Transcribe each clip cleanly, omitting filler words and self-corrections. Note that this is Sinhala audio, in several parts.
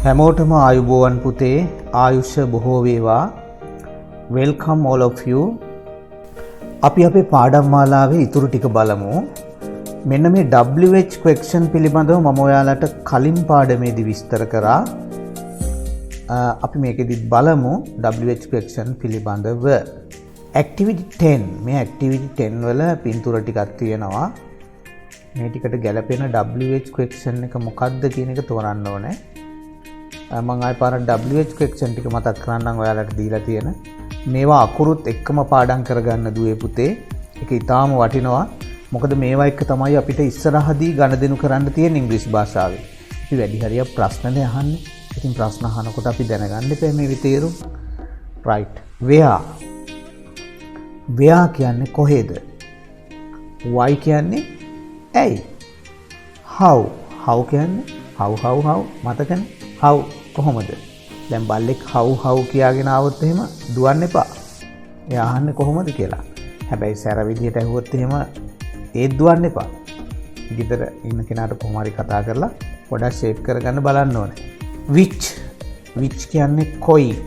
හැමෝටම ආයුබෝවන් පුතේ ආයුෂ බොහෝ වේවා. Welcome all of you. අපි අපේ පාඩම් මාලාවේ ඉතුරු ටික බලමු. මෙන්න මේ WH question පිළිබඳව මම ඔයාලට කලින් පාඩමේදී විස්තර කරා. අපි මේකෙදි බලමු WH question පිළිබඳව. activity 10 මේ activity 10 වල පින්තූර ටිකක් තියෙනවා. මේ ටිකට ගැලපෙන WH question එක මොකක්ද කියන එක තෝරන්න ඕනේ. මම ආයෙ පාරක් WH question ටික මතක් කරන්නම් ඔයාලට දීලා තියෙන. මේවා අකුරුත් එක්කම පාඩම් කරගන්න දුවේ පුතේ. ඒක ඊටාම වටිනවා. මොකද මේවා එක්ක තමයි අපිට ඉස්සරහදී ගණදෙනු කරන්න තියෙන ඉංග්‍රීසි භාෂාවේ. අපි වැඩි හරියක් ප්‍රශ්නනේ අහන්නේ. ඉතින් ප්‍රශ්න අහනකොට අපි දැනගන්න එපා මේ විතේරුම්. right. where කියන්නේ කොහෙද? why කියන්නේ ඇයි? how කියන්නේ how මතකනේ? how කොහොමද? දැන් බල්ලෙක් how කියාගෙන ආවොත් එහෙම දුවන්න එපා. එයා අහන්නේ කොහොමද කියලා. හැබැයි සැර විදියට ඇහුවොත් එහෙම ඒත් දුවන්න එපා. ගෙදර ඉන්න කෙනාට කොහොම හරි කතා කරලා පොඩක් ෂේප් කරගන්න බලන්න ඕනේ. which කියන්නේ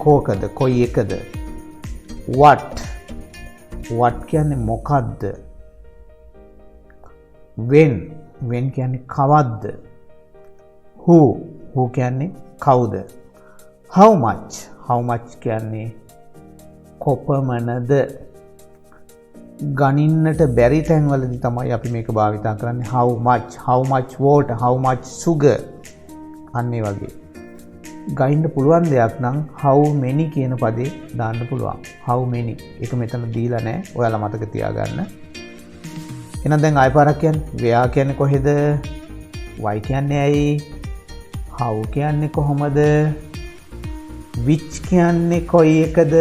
කොකද? කොයි එකද? what කියන්නේ මොකද්ද? when කියන්නේ කවද්ද? who කියන්නේ කවුද? how much කියන්නේ කොපමණද? ගණින්නට බැරි තැන්වලදී තමයි අපි මේක භාවිතා කරන්නේ. how much water, how much sugar. අන්න ඒ වගේ. ගණින්න පුළුවන් දෙයක් නම් how many කියන පදේ දාන්න පුළුවන්. how many ඒක මෙතන දීලා නැහැ. ඔයාලා මතක තියාගන්න. එහෙනම් දැන් ආයෙ පාරක් කියන්නේ. where කියන්නේ කොහෙද? why කියන්නේ ඇයි? how කියන්නේ කොහොමද? which කියන්නේ කොයි එකද?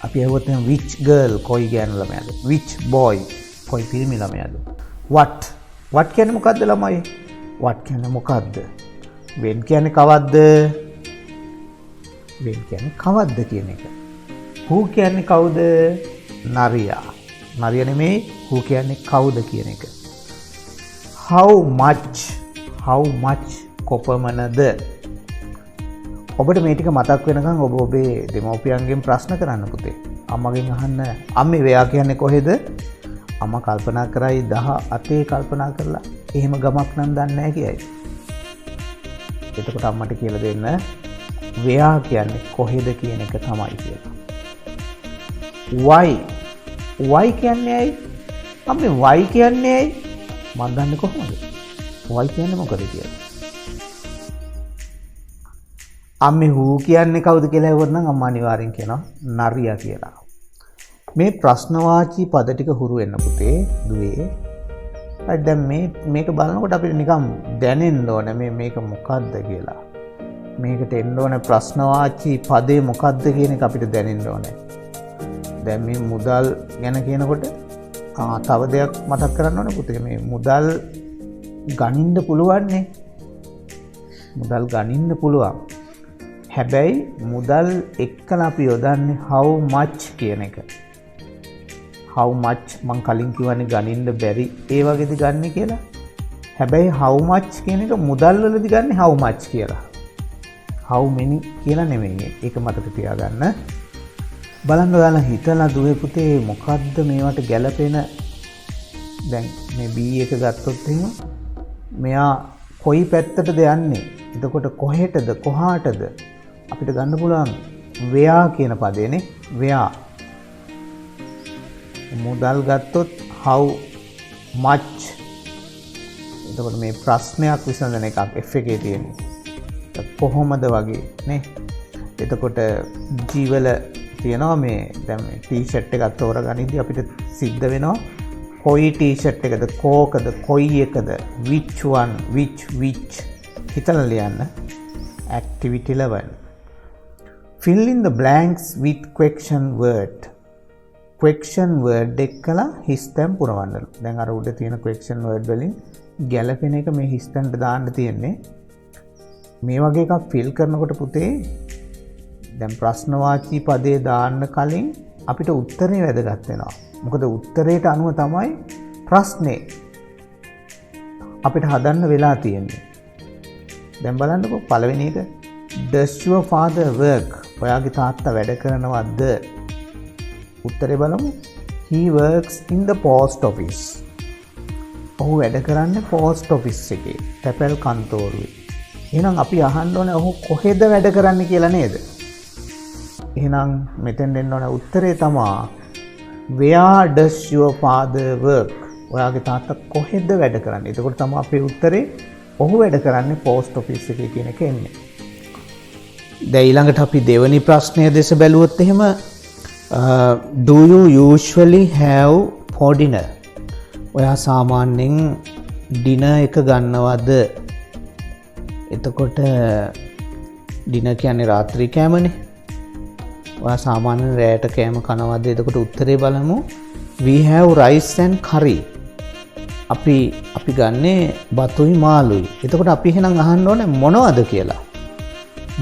අපි අහුවත් එහෙනම් which girl කොයි ගෑනු ළමයාද? which boy කොයි පිරිමි ළමයාද? what කියන්නේ මොකද්ද ළමයි? what කියන්නේ මොකද්ද? when කියන්නේ කවද්ද? when කියන්නේ කවද්ද කියන එක. who කියන්නේ කවුද? නරියා. නරියා නෙමෙයි who කියන්නේ කවුද කියන එක. how much කොපමණද? ඔබට මේ ටික මතක් වෙනකන් ඔබ ඔබේ දෙමව්පියන්ගෙන් ප්‍රශ්න කරන්න පුතේ. අම්මගෙන් අහන්න අම්මේ වෙයා කියන්නේ කොහෙද? අම්මා කල්පනා කරයි 18 කල්පනා කරලා එහෙම ගමක් නම් දන්නේ නැහැ කියයි. එතකොට අම්මට කියලා දෙන්න වෙයා කියන්නේ කොහෙද කියන එක තමයි කියලා. why කියන්නේ ඇයි? අම්මේ why කියන්නේ ඇයි? මන් දන්නේ කොහොමද? why කියන්නේ මොකද කියලා. අම්මේ who කියන්නේ කවුද කියලා ඇහුවොත් නම් අම්මා අනිවාර්යෙන් කියනවා නරියා කියලා. මේ ප්‍රශ්නවාචී පද ටික හුරු වෙන්න පුතේ දුවේ. දැන් මේක බලනකොට අපිට නිකන් දැනෙන්න ඕනේ මේක මොකද්ද කියලා. මේකට එන්න ඕනේ ප්‍රශ්නවාචී පදේ මොකද්ද කියන එක අපිට දැනෙන්න ඕනේ. දැන් මේ මුදල් ගැන කියනකොට තව දෙයක් මතක් කරන්න ඕනේ පුතේ. මේ මුදල් ගණින්න පුළුවන් නේ. මුදල් ගණින්න පුළුවන්. හැබැයි මුදල් එක්කලා අපි යොදන්නේ how much කියන එක. how much මං කලින් කිව්වනේ ගණින්න බැරි ඒ වගේද ගන්න කියලා. හැබැයි how much කියන එක මුදල් වලදී ගන්න how much කියලා. how many කියලා නෙමෙයි. ඒක මතක තියාගන්න. බලන්න ඔයාලා හිතලා දුවේ පුතේ මොකද්ද මේවට ගැලපෙන. දැන් මේ B එක ගත්තොත් එහෙම මෙයා කොයි පැත්තටද යන්නේ? එතකොට කොහෙටද කොහාටද අපිට ගන්න පුළුවන් where කියන පදේනේ. where මුදල් ගත්තොත් how much. එතකොට මේ ප්‍රශ්නයක් විසඳන එකක් F එකේ තියෙන්නේ. කොහොමද වගේ නේ. එතකොට ජීවල තියෙනවා මේ දැන් මේ ටී-ෂර්ට් එකක් තෝරගනිද්දී අපිට සිද්ධ වෙනවා කොයි ටී-ෂර්ට් එකද කෝකද කොයි එකද which one which හිතලා ලියන්න. activity 11 fill in the blanks with question word එක්කලා හිස් තැන් පුරවන්න. දැන් අර උඩ තියෙන question word වලින් ගැලපෙන එක මේ හිස් තැන්ට දාන්න තියෙන්නේ. මේ වගේ එකක් fill කරනකොට පුතේ දැන් ප්‍රශ්නවාචී පදේ දාන්න කලින් අපිට උත්තරේ වැදගත් වෙනවා. මොකද උත්තරයට අනුව තමයි ප්‍රශ්නේ අපිට හදන්න වෙලා තියෙන්නේ. දැන් බලන්නකෝ පළවෙනි එක does your father work? ඔයාගේ තාත්තා වැඩ කරනවද? උත්තරේ බලමු. He works in the post office. ඔහු වැඩ කරන්නේ post office එකේ. තැපැල් කන්තෝරුවේ. එහෙනම් අපි අහන්න ඕනේ ඔහු කොහෙද වැඩ කරන්නේ කියලා නේද? එහෙනම් මෙතෙන් දෙන්න ඕනේ උත්තරේ තමයි where does your father work? ඔයාගේ තාත්තා කොහෙද වැඩ කරන්නේ? එතකොට තමයි අපේ උත්තරේ ඔහු වැඩ කරන්නේ post office එකේ කියන එක එන්නේ. දැන් ඊළඟට අපි දෙවෙනි ප්‍රශ්නය දෙස බැලුවොත් එහෙම do you usually have for dinner? ඔයා සාමාන්‍යයෙන් ඩිනර් එක ගන්නවද? එතකොට ඩිනර් කියන්නේ රාත්‍රී කෑමනේ. ඔයා සාමාන්‍යයෙන් රැයට කෑම කනවද? එතකොට උත්තරේ බලමු. We have rice and curry. අපි ගන්නේ බතුයි මාළුයි. එතකොට අපි එහෙනම් අහන්න ඕනේ මොනවද කියලා.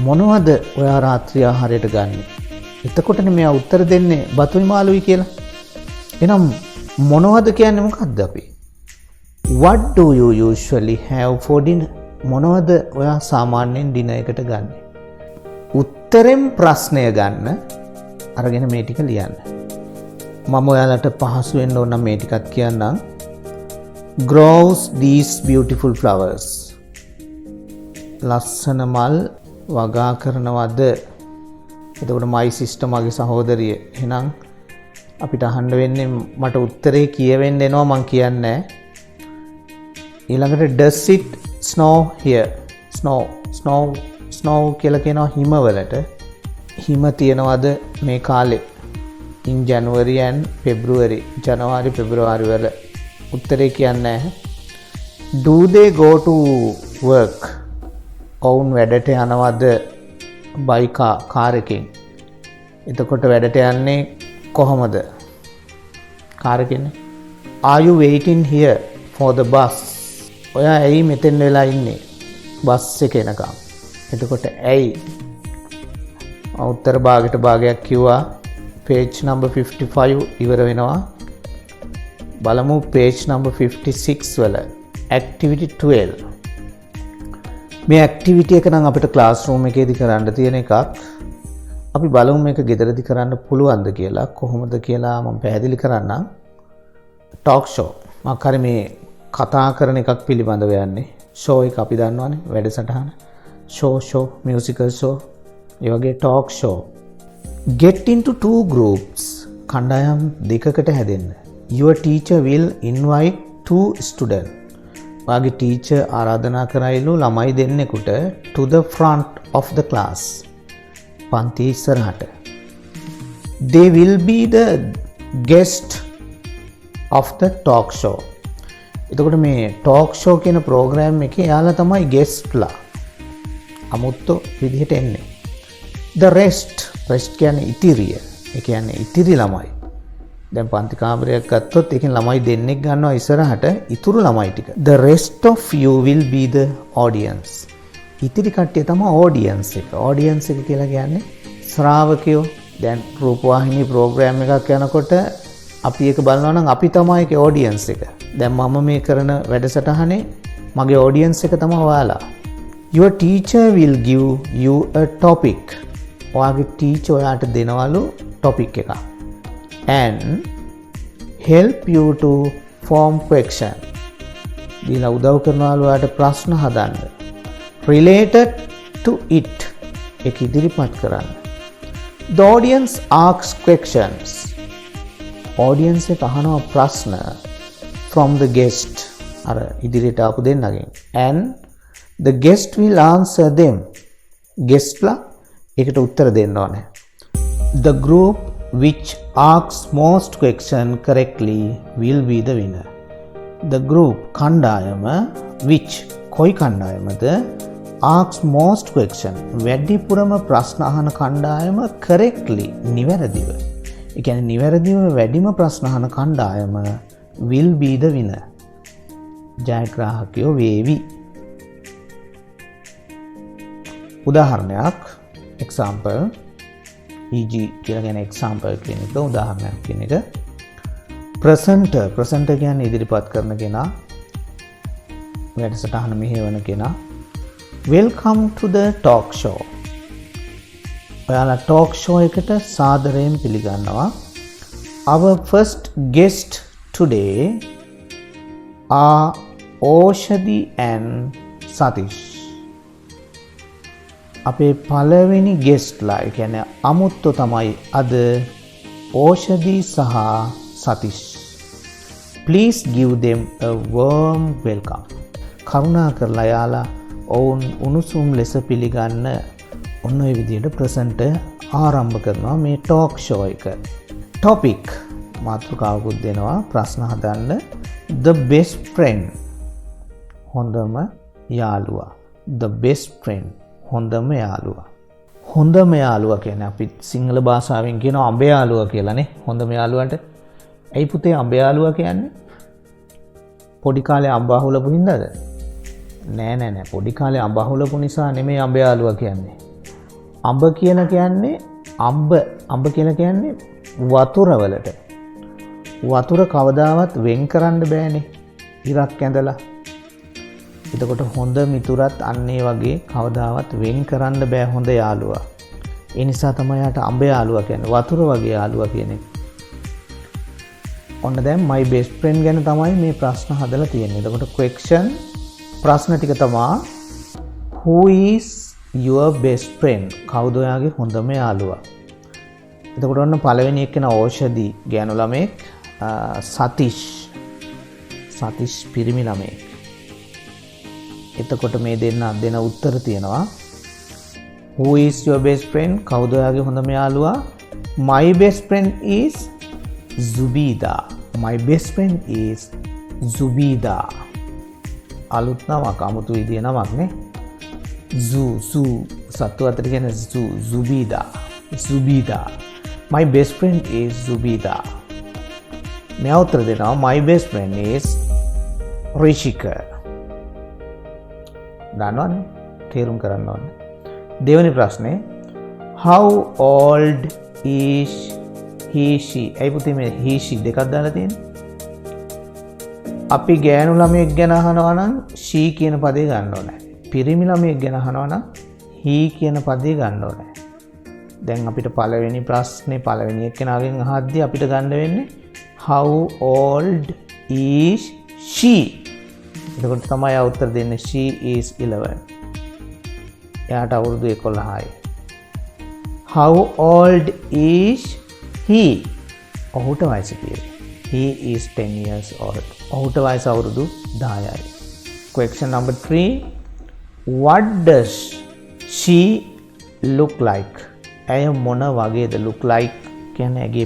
මොනවද ඔයා රාත්‍රී ආහාරයට ගන්නේ? එතකොටනේ මෙයා උත්තර දෙන්නේ බතුයි මාළුයි කියලා. එහෙනම් මොනවද කියන්නේ මොකක්ද අපි? What do you usually have for dinner? මොනවද ඔයා සාමාන්‍යයෙන් ඩිනර් එකට ගන්නෙ? උත්තරෙන් ප්‍රශ්නය ගන්න අරගෙන මේ ටික ලියන්න. මම ඔයාලට පහසු වෙන්න ඕන නම් මේ ටිකත් කියන්නම්. Grows these beautiful flowers. ලස්සන මල් වගා කරනවද? එතකොට my sister මගේ සහෝදරිය. එහෙනම් අපිට අහන්න වෙන්නේ මට උත්තරේ කියවෙන්න එනවා මං කියන්නේ. ඊළඟට does it snow here? snow කියලා කියනවා හිමවලට. හිම තියනවද මේ කාලේ? in January and February. ජනවාරි පෙබරවාරි වල. උත්තරේ කියන්නේ do they go to work? ඔවුන් වැඩට යනවද by car එකෙන්? එතකොට වැඩට යන්නේ කොහොමද? Car එකෙන්නේ. Are you waiting here for the bus? ඔයා ඇයි මෙතෙන් වෙලා ඉන්නේ? බස් එක එනකම්. එතකොට ඇයි? උත්තර භාගයට භාගයක් කිව්වා. page number 55 ඉවර වෙනවා. බලමු page number 56 වල activity 12. මේ activity එක නම් අපිට classroom එකේදී කරන්න තියෙන එකක්. අපි බලමු මේක ගෙදරදී කරන්න පුළුවන්ද කියලා. කොහොමද කියලා මම පැහැදිලි කරන්නම්. talk show. මම හරි මේ කතා කරන එකක් පිළිබඳව යන්නේ. show එක අපි දන්නවනේ වැඩසටහන. show musical show. ඒ වගේ talk show. Get into 2 groups. කණ්ඩායම් දෙකකට හැදෙන්න. Your teacher will invite 2 students. වාගේ teacher ආරාධනා කරයිලු ළමයි දෙන්නෙකුට to the front of the class. පන්ති ඉස්සරහට. They will be the guest of the talk show. එතකොට මේ talk show කියන program එකේ යාලා තමයි guestලා. අමුත්තු විදිහට එන්නේ. The rest කියන්නේ ඉතිරිය. ඒ කියන්නේ ඉතිරි ළමයි. දැන් පන්ති කාමරයක් ගත්තොත් ඒකෙන් ළමයි දෙන්නෙක් ගන්නවා ඉස්සරහට ඉතුරු ළමයි ටික. The rest of you will be the audience. ඉතිරි කට්ටිය තමයි audience එක. audience එක කියලා කියන්නේ ශ්‍රාවකයෝ. දැන් රූපවාහිනී ප්‍රෝග්‍රෑම් එකක් යනකොට අපි ඒක බලනවා නම් අපි තමයි ඒකේ audience එක. දැන් මම මේ කරන වැඩසටහනේ මගේ audience එක තමයි ඔයාලා. Your teacher will give you a topic. ඔයාගේ teacher ඔයාට දෙනවලු topic එකක්. And help you to form question. දීලා උදව් කරනවලු ඔයාට ප්‍රශ්න හදන්න. Related to it. ඒක ඉදිරිපත් කරන්න. The audience asks questions. audience එක අහනවා ප්‍රශ්න from the guest. අර ඉදිරියට ආපු දෙන්නගෙන්. And the guest will answer them. guestලා ඒකට උත්තර දෙන්න ඕනේ. The group which asks most question correctly will be the winner. The group කණ්ඩායම which කොයි කණ්ඩායමද asks most question වැඩිපුරම ප්‍රශ්න අහන කණ්ඩායම correctly නිවැරදිව. ඒ කියන්නේ නිවැරදිව වැඩිම ප්‍රශ්න අහන කණ්ඩායම will be the winner. ජයග්‍රාහකයෝ වේවි. උදාහරණයක් example EG කියලා කියන example කියන එක උදාහරණයක් කියන එක. presenter කියන්නේ ඉදිරිපත් කරන කෙනා. වැඩසටහන මෙහෙවන කෙනා. Welcome to the talk show. ඔයාලා talk show එකට සාදරයෙන් පිළිගන්නවා. Our first guest today are Oshadi and Satish. අපේ පළවෙනි ගෙස්ට්ලා ඒ කියන්නේ අමුත්තු තමයි අද Oshadi සහ Satish. Please give them a warm welcome. කරුණා කරලා යාලා ඔවුන් උණුසුම් ලෙස පිළිගන්න ඔන්න ඔය විදිහට ප්‍රසන්ට් ආරම්භ කරනවා මේ ටෝක් ෂෝ එක. ටොපික් මාතෘකාවකුත් දෙනවා ප්‍රශ්න හදන්න. The best friend හොඳම යාළුවා. The best friend හොඳම යාළුවා. හොඳම යාළුවා කියන්නේ අපි සිංහල භාෂාවෙන් කියනවා අඹ යාළුවා කියලානේ හොඳම යාළුවාට. ඇයි පුතේ අඹ යාළුවා කියන්නේ? පොඩි කාලේ අඹ අහුලපු හින්දාද? නෑ පොඩි කාලේ අඹ අහුලපු නිසා නෙමෙයි අඹ යාළුවා කියන්නේ. අඹ කියලා කියන්නේ අඹ කියලා කියන්නේ වතුර වලට. වතුර කවදාවත් වෙන් කරන්න බෑනේ ඉරක් ඇඳලා. එතකොට හොඳ මිතුරත් අන්න ඒ වගේ කවදාවත් වෙන් කරන්න බෑ හොඳ යාළුවා. ඒ නිසා තමයි යාට අඹ යාළුවා කියන්නේ වතුර වගේ යාළුවා කියන්නේ. ඔන්න දැන් my best friend ගැන තමයි මේ ප්‍රශ්න හදලා තියෙන්නේ. එතකොට question ප්‍රශ්න ටික තමයි who is your best friend? කවුද ඔයාගේ හොඳම යාළුවා? එතකොට ඔන්න පළවෙනි එක්කෙන ඕෂදි ගෑනු ළමෙක්, සතිෂ් පිරිමි ළමෙක්. එතකොට මේ දෙන උත්තර තියෙනවා who is your best friend? කවුද ඔයාගේ හොඳම යාළුවා? My best friend is Zubida. My best friend is Zubida. අලුත් නමක් අමුතු විදිය නමක් නේ. සත්තු අතර කියන Zubida. My best friend is Zubida. මෙයා උත්තර දෙනවා my best friend is Rishika. දන්නවනේ තේරුම් කරන්න ඕනේ. දෙවෙනි ප්‍රශ්නේ how old is he she? ඇයි පුතේ මේ he she දෙකක් දාලා තියෙන්නේ? අපි ගෑනු ළමයෙක් ගැන අහනවා නම් she කියන පදේ ගන්න ඕනේ. පිරිමි ළමයෙක් ගැන අහනවා නම් he කියන පදේ ගන්න ඕනේ. දැන් අපිට පළවෙනි ප්‍රශ්නේ පළවෙනි එක්කෙනාගෙන් අහද්දී අපිට ගන්න වෙන්නේ how old is she? එතකොට තමයි උත්තර දෙන්නේ she is 11. එයාට අවුරුදු 11යි. how old is he? ඔහුට වයස කීයද? he is 10 years old. ඔහුට වයස අවුරුදු 10යි. question number 3 what does she look like? ඇය මොන වගේද? look like කියන්නේ ඇගේ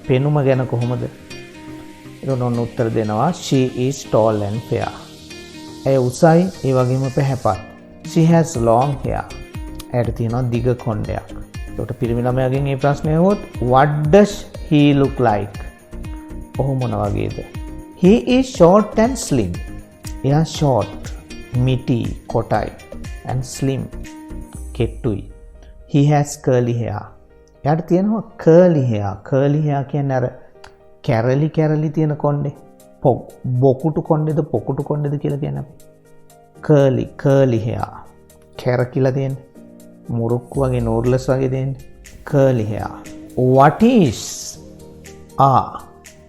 පෙනුම ගැන කොහොමද? එතකොට ඔන්න උත්තර දෙනවා she is tall and fair. ඇය උසයි ඒ වගේම පැහැපත්. she has long hair. ඇයට තියෙනවා දිග කොණ්ඩයක්. එතකොට පිරිමි ළමයාගෙන් මේ ප්‍රශ්නේ අහුවොත් what does he look like? ඔහු මොන වගේද? he is short and slim. එයා short මිටි කොටයි and slim කෙට්ටුයි. he has curly hair. එයාට තියෙනවා curly hair. curly hair කියන්නේ අර කැරලි තියෙන කොණ්ඩේ. බොකුටු කොණ්ඩේද පොකුටු කොණ්ඩේද කියලා කියන්නේ අපි. curly hair. කැරකිලා තියෙන්නේ. මුරුක්කු වගේ නෝර්ලස් වගේ දෙන්නේ. curly hair. what is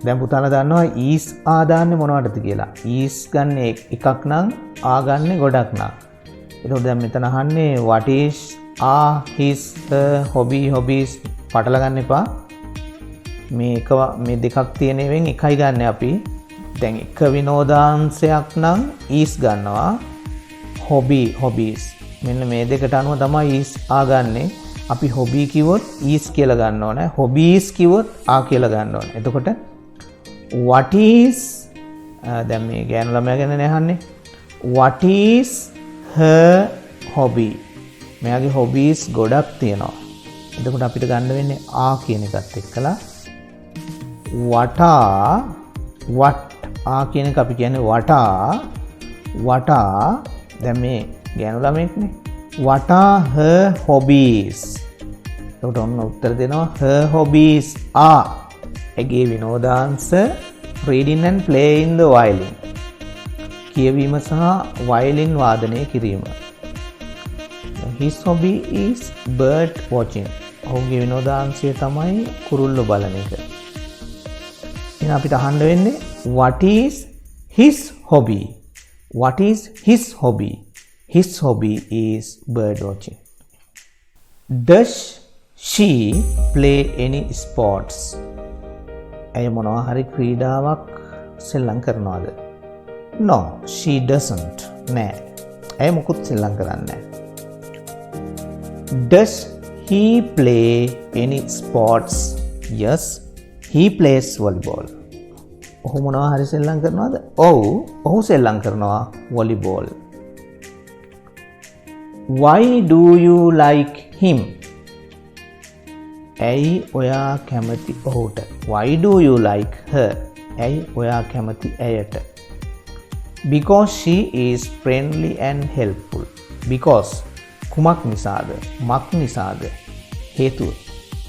දැන් පුතාලා දන්නවා is දාන්නේ මොනවටද කියලා. is ගන්න එකක් නම් ගන්න ගොඩක් නම්. ඒකෝද දැන් මෙතන අහන්නේ what is his hobbies පටල ගන්න එපා. මේ දෙකක් තියෙන එකෙන් එකයි ගන්න අපි. දැන් එක විනෝදාංශයක් නම් is ගන්නවා. hobbies මෙන්න මේ දෙකට අනුව තමයි is ගන්නෙ. අපි hobby කිව්වොත් is කියලා ගන්න ඕනේ. hobbies කිව්වොත් කියලා ගන්න ඕනේ. එතකොට what is දැන් මේ ගෑනු ළමයා ගැන නහන්නේ. what is her hobby? මෙයාගේ hobbies ගොඩක් තියෙනවා. එතකොට අපිට ගන්න වෙන්නේ කියන එකත් එක්කලා what කියන එක අපි කියන්නේ what දැන් මේ ගෑනු ළමෙක්නේ. what are her hobbies? එතකොට ඔන්න උත්තර දෙනවා her hobbies are ඇගේ විනෝදාංශ reading and playing the violin. කියවීම සහ වයලින් වාදනය කිරීම. His hobby is bird watching. ඔහුගේ විනෝදාංශය තමයි කුරුල්ලෝ බලන එක. එහෙනම් අපිට අහන්න වෙන්නේ what is his hobby? What is his hobby? His hobby is bird watching. Does she play any sports? ඇය මොනවා හරි ක්‍රීඩාවක් සෙල්ලම් කරනවද? No, she doesn't. නෑ. ඇය මොකුත් සෙල්ලම් කරන්නේ නෑ. Does he play any sports? Yes, he plays volleyball. ඔහු මොනවා හරි සෙල්ලම් කරනවද? ඔව්, ඔහු සෙල්ලම් කරනවා volleyball. Why do you like him? ඇයි ඔයා කැමති ඔහුට? Why do you like her? ඇයි ඔයා කැමති ඇයට? Because she is friendly and helpful. Because කුමක් නිසාද? මක් නිසාද? හේතුව.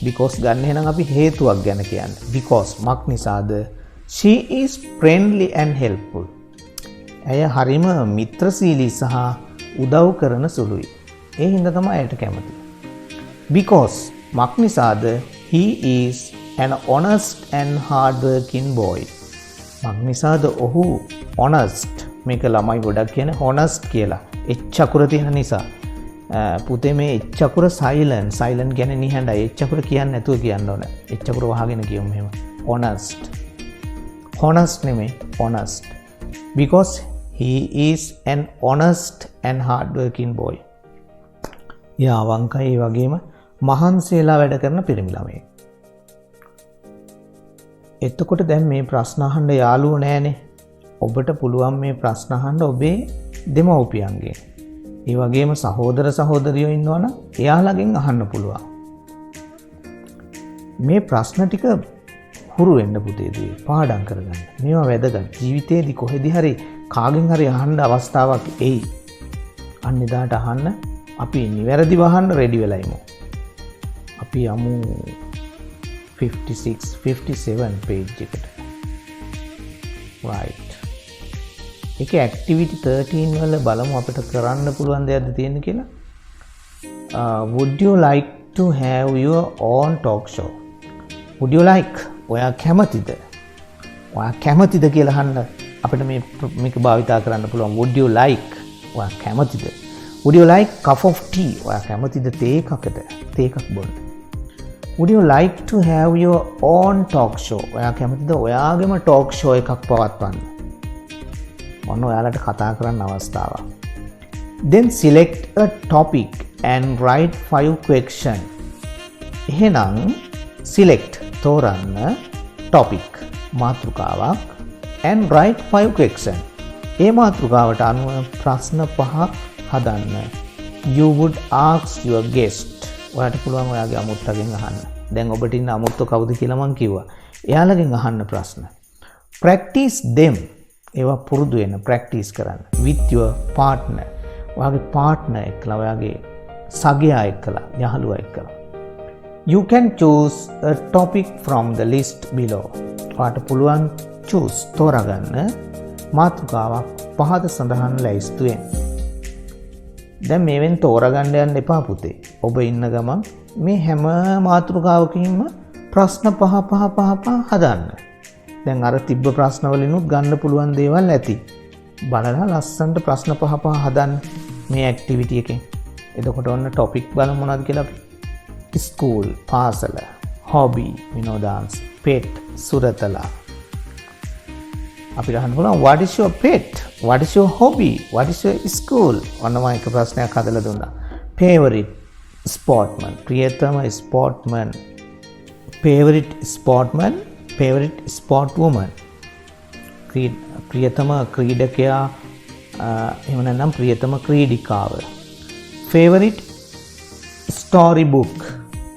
Because ගන්න එහෙනම් අපි හේතුවක් ගැන කියන්නේ. Because මක් නිසාද? She is friendly and helpful. ඇය හරිම මිත්‍රශීලී සහ උදව් කරන සුළුයි. ඒ හින්දා තමයි ඇයට කැමති. Because මක් නිසාද? He is an honest and hard-working boy. මක් නිසාද ඔහු honest. මේක ළමයි ගොඩක් කියන්නේ honest කියලා. එච් අකුර තියෙන නිසා. පුතේ මේ එච් අකුර silent කියන්නේ නිහඬයි. එච් අකුර කියන්නේ නැතුව කියන්න ඕන. එච් අකුර වහගෙන කියමු මෙහෙම. honest. honest නෙමෙයි honest. Because he is an honest and hard-working boy. යා අවංකයි ඒ වගේම මහන්සියලා වැඩ කරන පිරිමි ළමයෙක්. එතකොට දැන් මේ ප්‍රශ්න අහන්න යාළුවෝ නැහනේ. ඔබට පුළුවන් මේ ප්‍රශ්න අහන්න ඔබේ දෙමව්පියන්ගෙන්. ඒ වගේම සහෝදර සහෝදරියෝ ඉන්නවනම් එයාලගෙන් අහන්න පුළුවන්. මේ ප්‍රශ්න ටික හුරු වෙන්න පුතේ දුවේ පාඩම් කරගන්න. මේවා වැදගත්. ජීවිතේදී කොහෙදි හරි කාගෙන් හරි අහන්න අවස්ථාවක් එයි. අන්න එදාට අහන්න අපි නිවැරදිව අහන්න රෙඩි වෙලා ඉමු. අපි යමු 56 57 page එකට. right. ඒකේ activity 13 වල බලමු අපිට කරන්න පුළුවන් දෙයක්ද තියෙන්නේ කියලා. Would you like to have your own talk show? Would you like? ඔයා කැමතිද? ඔයා කැමතිද කියලා අහන්න අපිට මේක භාවිතා කරන්න පුළුවන්. Would you like? ඔයා කැමතිද? Would you like cup of tea? ඔයා කැමතිද තේ එකකට? තේ එකක් බොන්න. Would you like to have your own talk show? ඔයා කැමතිද ඔයාගේම talk show එකක් පවත්වන්න? ඔන්න ඔයාලට කතා කරන්න අවස්ථාවක්. Then select a topic and write 5 questions. එහෙනම් select තෝරන්න topic මාතෘකාවක් and write 5 questions. ඒ මාතෘකාවට අනුව ප්‍රශ්න 5ක් හදන්න. You would ask your guest. ඔයාට පුළුවන් ඔයාගේ අමුත්තගෙන් අහන්න. දැන් ඔබට ඉන්න අමුත්ත කවුද කියලා මං කිව්වා. එයාලගෙන් අහන්න ප්‍රශ්න. Practice them. ඒවා පුරුදු වෙන්න practice කරන්න. With your partner. ඔයාගේ partner එක්කලා ඔයාගේ සගයා එක්කලා යහළුවා එක්කලා. You can choose a topic from the list below. ඔයාට පුළුවන් choose තෝරාගන්න මාතෘකාවක් පහත සඳහන් ලැයිස්තුවෙන්. දැන් මේවෙන් තෝරාගන්න යන්න එපා පුතේ. ඔබ ඉන්න ගමන් මේ හැම මාතෘකාවකින්ම ප්‍රශ්න පහ හදන්න. දැන් අර තිබ්බ ප්‍රශ්න වලිනුත් ගන්න පුළුවන් දේවල් ඇති. බලලා ලස්සනට ප්‍රශ්න පහ හදන්න මේ ඇක්ටිවිටි එකෙන්. එතකොට ඔන්න ටොපික් බලමු මොනවද කියලා. ස්කූල්, පාසල, හොබි, විනෝදාංශ, pet, සුරතලා. අපිට අහන්න පුළුවන් what is your pet? What is your hobby? What is your school? ඔන්නම එක ප්‍රශ්නයක් හදලා දුන්නා. Favorite sportman, ප්‍රියතම sportman. Favorite sportman, favorite sportwoman. ප්‍රියතම ක්‍රීඩකයා එහෙම නැත්නම් ප්‍රියතම ක්‍රීඩිකාව. Favorite story book,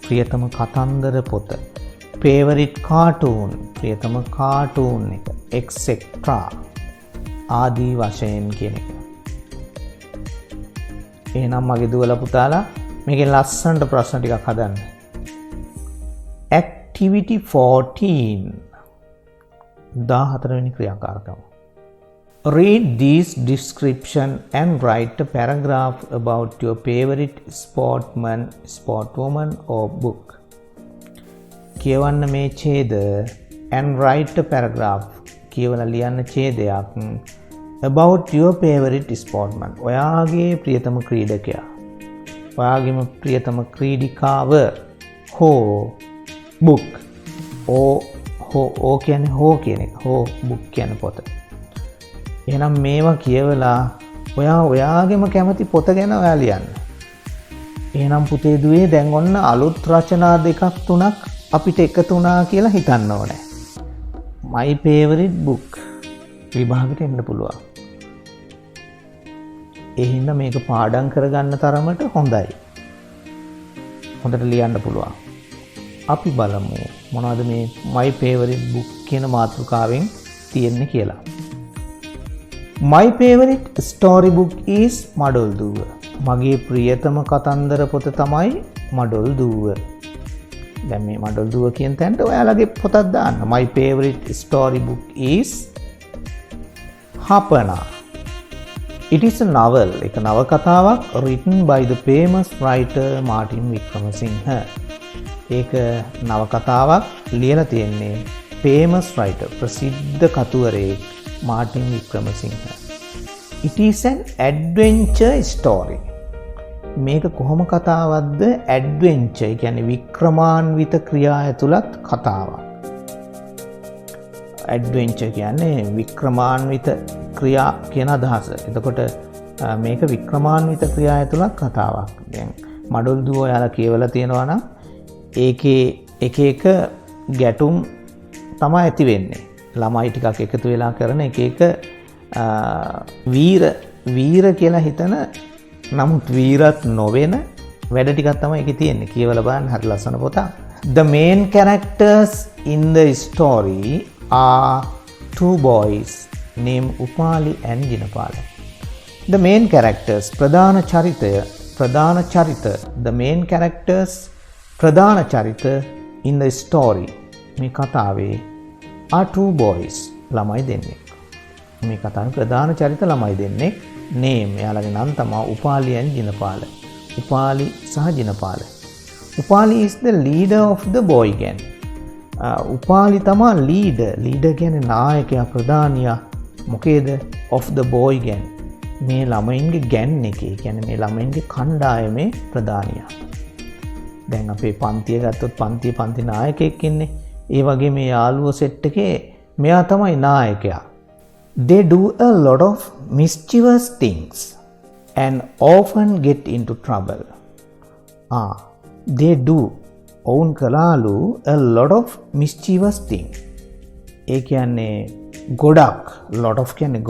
ප්‍රියතම කතන්දර පොත. Favorite cartoon, ප්‍රියතම කාටූන් එක, etc. ආදී වශයෙන් කියන එක. එහෙනම් මගේ දුවලා පුතාලා මේකෙන් ලස්සනට ප්‍රශ්න ටිකක් හදන්න. Activity 14 14 වෙනි ක්‍රියාකාරකම. Read these description and write a paragraph about your favorite sportman, sportwoman or book. කියවන්න මේ ඡේද and write a paragraph. කියවලා ලියන්න ඡේදයක් about your favorite sportman. ඔයාගේ ප්‍රියතම ක්‍රීඩකයා. ඔයාගේම ප්‍රියතම ක්‍රීඩිකාව. හෝ book. ඕ කියන්නේ හෝ කියන එක. හෝ book කියන්නේ පොත. එහෙනම් මේවා කියවලා ඔයාගේම කැමති පොත ගැන ඔයා ලියන්න. එහෙනම් පුතේ දුවේ දැන් ඔන්න අලුත් රචනා දෙකක් තුනක් අපිට එකතු වුණා කියලා හිතන්න ඕනේ. my favorite book විභාගෙට එන්න පුළුවන්. ඒ හින්දා මේක පාඩම් කරගන්න තරමට හොඳයි. හොඳට ලියන්න පුළුවන්. අපි බලමු මොනවද මේ my favorite book කියන මාතෘකාවෙන් තියෙන්නේ කියලා. My favorite story book is මඩොල් දුව. මගේ ප්‍රියතම කතන්දර පොත තමයි මඩොල් දුව. දැන් මේ මඩොල් දුව කියන තැනට ඔයාලගේ පොතක් දාන්න. My favorite story book is Hapana. It is a novel. එක නවකතාවක් written by the famous writer Martin Wickramasinghe. ඒක නවකතාවක් ලියලා තියෙන්නේ famous writer ප්‍රසිද්ධ කතුවරයෙක් Martin Wickramasinghe. It is an adventure story. මේක කොහොම කතාවක්ද? adventure කියන්නේ වික්‍රමාන්විත ක්‍රියා ඇතුළත් කතාවක්. adventure කියන්නේ වික්‍රමාන්විත ක්‍රියා කියන අදහස. එතකොට මේක වික්‍රමාන්විත ක්‍රියා ඇතුළත් කතාවක්. දැන් මඩොල් දුව ඔයාලා කියවලා තියෙනවා නම් ඒකේ එක එක ගැටුම් තමයි ඇති වෙන්නේ. ළමයි ටිකක් එකතු වෙලා කරන එක වීර කියලා හිතන නමුත් වීරත් නොවන වැඩ ටිකක් තමයි ඒකේ තියෙන්නේ. කියවලා බලන්න හරි ලස්සන පොතක්. The main characters in the story are two boys named Upali and Jinapala. The main characters ප්‍රධාන චරිත in the story මේ කතාවේ are two boys ළමයි දෙන්නෙක්. මේ කතාවේ ප්‍රධාන චරිත ළමයි දෙන්නෙක්. name එයාලගේ නම් තමයි උපාලි and Jinapala. උපාලි සහ ජිනපාල. Upali is the leader of the boy gang. Upali තමයි leader කියන්නේ නායකයා ප්‍රධානියා. මොකේද? of the boy gang. මේ ළමයින්ගේ gang එකේ කියන්නේ මේ ළමයින්ගේ කණ්ඩායමේ ප්‍රධානියා. දැන් අපේ පන්තිය ගත්තොත් පන්ති නායකයෙක් ඉන්නේ. ඒ වගේ මේ යාළුවෝ සෙට් එකේ මෙයා තමයි නායකයා. They do a lot of mischievous things and often get into trouble. They do ඔවුන් කළාලු a lot of mischievous things. ඒ කියන්නේ ගොඩක් lot of කියන්නේ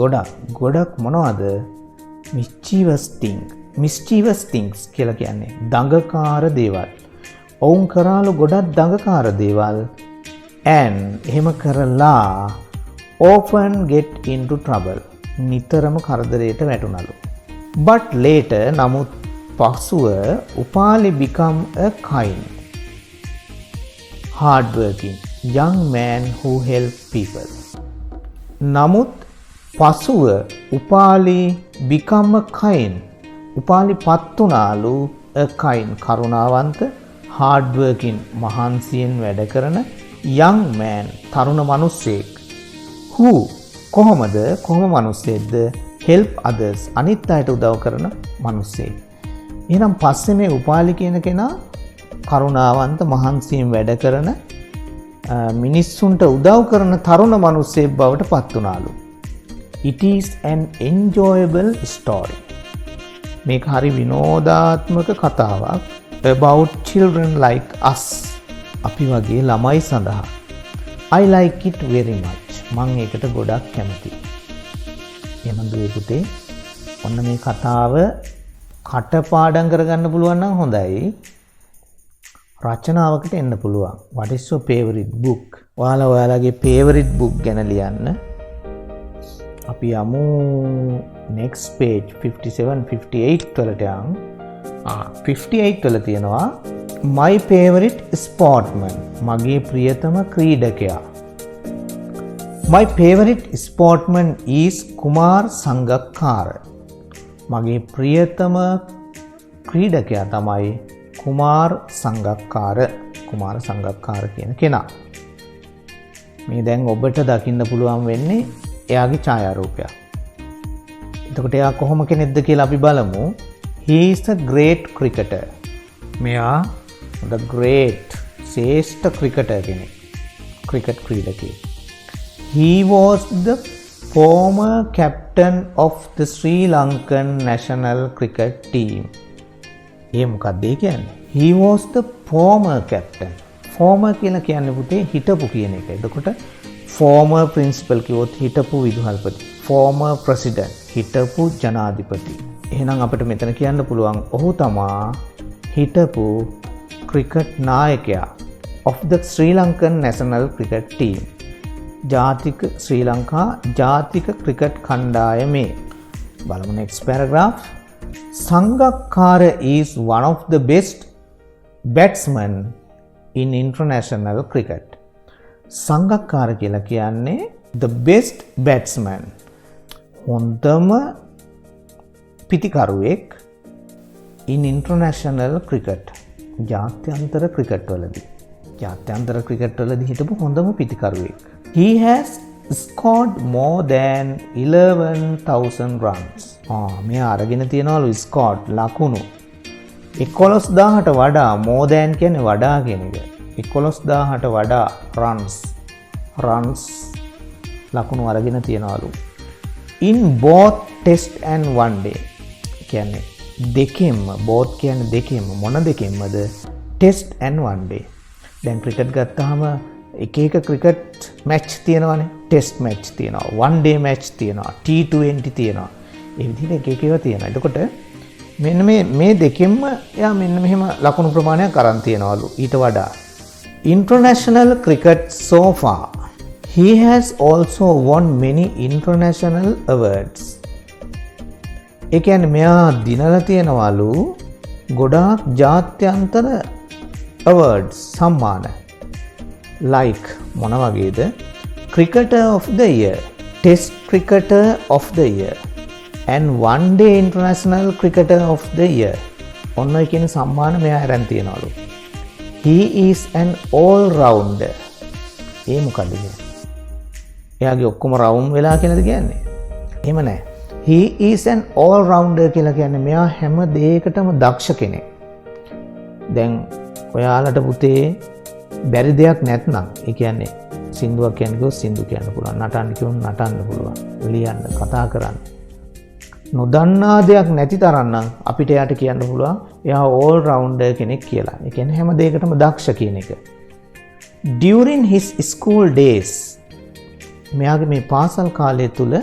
ගොඩක් මොනවද? mischievous things කියලා කියන්නේ දඟකාර දේවල්. ඔවුන් කරාලු ගොඩක් දඟකාර දේවල් and එහෙම කරලා often get into trouble. නිතරම කරදරයට වැටුණලු. But later නමුත් පසුව Upali become a kind, hardworking young man who help people. නමුත් පසුව Upali become a kind. Upali පත්තුනාලු a kind කරුණාවන්ත, hardworking මහන්සියෙන් වැඩ කරන young man තරුණ මිනිසෙක්. Who කොහොම මිනිස්සෙක්ද? help others අනිත් අයට උදව් කරන මිනිස්සෙක්. එහෙනම් පස්සේ මේ උපාලි කියන කෙනා කරුණාවන්ත මහන්සියෙන් වැඩ කරන මිනිස්සුන්ට උදව් කරන තරුණ මිනිස්සෙක් බවට පත් වුණාලු. It is an enjoyable story. මේක හරි විනෝදාත්මක කතාවක් about children like us. අපි වගේ ළමයි සඳහා. I like it very much. මම ඒකට ගොඩක් කැමතියි. එහෙනම් දුවේ පුතේ ඔන්න මේ කතාව කටපාඩම් කරගන්න පුළුවන් නම් හොඳයි. රචනාවකට එන්න පුළුවන්. What is your favorite book? ඔයාලගේ favorite book ගැන ලියන්න. අපි යමු next page 57 58 වලට යමු. 58 වල තියෙනවා my favorite sportman. මගේ ප්‍රියතම ක්‍රීඩකයා. My favorite sportsman is Kumar Sangakkara. මගේ ප්‍රියතම ක්‍රීඩකයා තමයි කුමාර් සංගක්කාර. කුමාර සංගක්කාර කියන කෙනා. මේ දැන් ඔබට දකින්න පුළුවන් වෙන්නේ එයාගේ ඡායාරූපයක්. එතකොට එයා කොහොම කෙනෙක්ද කියලා අපි බලමු. He is a great cricketer. මෙයා the great ශ්‍රේෂ්ඨ cricketer කෙනෙක්. cricket ක්‍රීඩකයෙක්. He was the former captain of the Sri Lankan national cricket team. ඒ මොකක්ද ඒ කියන්නේ? He was the former captain. former කියලා කියන්නේ පුතේ හිටපු කියන එක. එතකොට former principal කිව්වොත් හිටපු විදුහල්පති. former president හිටපු ජනාධිපති. එහෙනම් අපිට මෙතන කියන්න පුළුවන් ඔහු තමා හිටපු ක්‍රිකට් නායකයා of the Sri Lankan national cricket team. ජාතික ශ්‍රී ලංකා ජාතික ක්‍රිකට් කණ්ඩායමේ. බලමු next paragraph. Sangakkara is one of the best batsmen in international cricket. සංගක්කාර කියලා කියන්නේ the best batsman. හොඳම පිතිකරුවෙක් in international cricket. ජාත්‍යන්තර ක්‍රිකට් වලදී. ජාත්‍යන්තර ක්‍රිකට් වලදී හිටපු හොඳම පිතිකරුවෙක්. He has scored more than 11,000 runs. මෙයා අරගෙන තියනවලු scored ලකුණු 11,000ට වඩා more than කියන්නේ වඩා කියන එක. 11,000ට වඩා runs ලකුණු අරගෙන තියනවලු. In both test and one day. කියන්නේ දෙකෙන්ම both කියන්නේ දෙකෙන්ම මොන දෙකෙන්මද? test and one day. දැන් ක්‍රිකට් ගත්තාම එක එක ක්‍රිකට් මැච් තියෙනවානේ. ටෙස්ට් මැච් තියෙනවා, one day මැච් තියෙනවා, T20 තියෙනවා. ඒ විදිහට එක එක ඒවා තියෙනවා. එතකොට මෙන්න මේ දෙකෙන්ම එයා මෙන්න මෙහෙම ලකුණු ප්‍රමාණයක් අරන් තියනවලු ඊට වඩා. International cricket so far. He has also won many international awards. ඒ කියන්නේ මෙයා දිනලා තියනවලු ගොඩාක් ජාත්‍යන්තර awards සම්මාන. like මොන වගේද? Cricketer of the year, Test cricketer of the year and one day international cricketer of the year. ඔන්න ඔය කියන සම්මාන මෙයා අරන් තියනවලු. He is an all rounder. ඒ මොකද කියන්නේ? එයාගේ ඔක්කොම රවුම් වෙලා කියලාද කියන්නේ? එහෙම නැහැ. He is an all rounder කියලා කියන්නේ මෙයා හැම දෙයකටම දක්ෂ කෙනෙක්. දැන් ඔයාලට පුතේ බැරි දෙයක් නැත්නම් ඒ කියන්නේ සින්දුවක් කියන්නේ සින්දු කියන්න පුළුවන්, නටන්න කියොත් නටන්න පුළුවන්, ලියන්න, කතා කරන්න. නොදන්නා දෙයක් නැති තරම් නම් අපිට යාට කියන්න පුළුවන් එයා all rounder කෙනෙක් කියලා. ඒ කියන්නේ හැම දෙයකටම දක්ෂ කියන එක. During his school days මෙයාගේ මේ පාසල් කාලය තුල